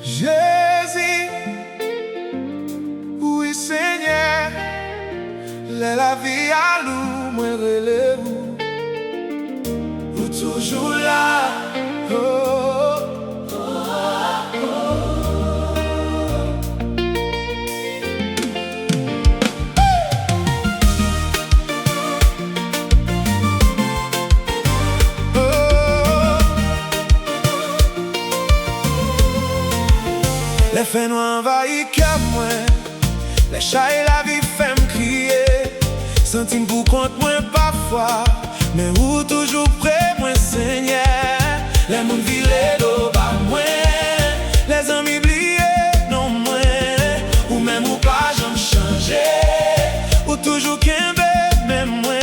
Jésus, oui Seigneur, la vie à nous, moi relève-vous, vous toujours là. Oh, oh, les faits nous envahissent comme moi, les chats et la vie fait me crier. Sentime pour compte moi parfois, mais où toujours près moi Seigneur. Les mondes virés d'eau bas moi, les amis oubliés non moi, ou même ou pas j'en changer, ou toujours qu'un bébé même moi,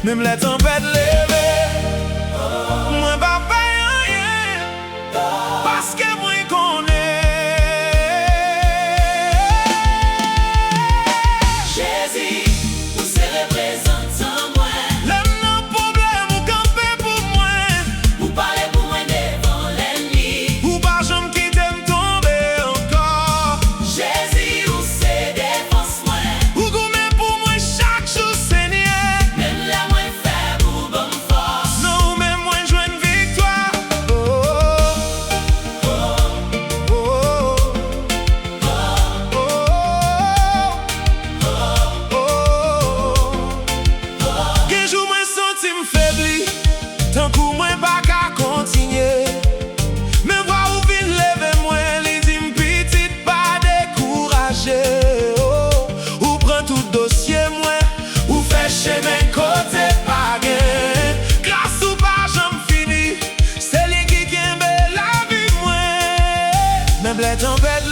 même les tempêtes levées, moi pas faire rien, parce que moi connais. Tant que moi pas qu'à continuer, mais voir où vient lever moi, les dit petite pas décourager. Oh, ou prend tout dossier moi, ou fait chez mes côtés pas gain. Grâce ou pas j'en fini, c'est lui qui gagne la vie moi. Même les tempêtes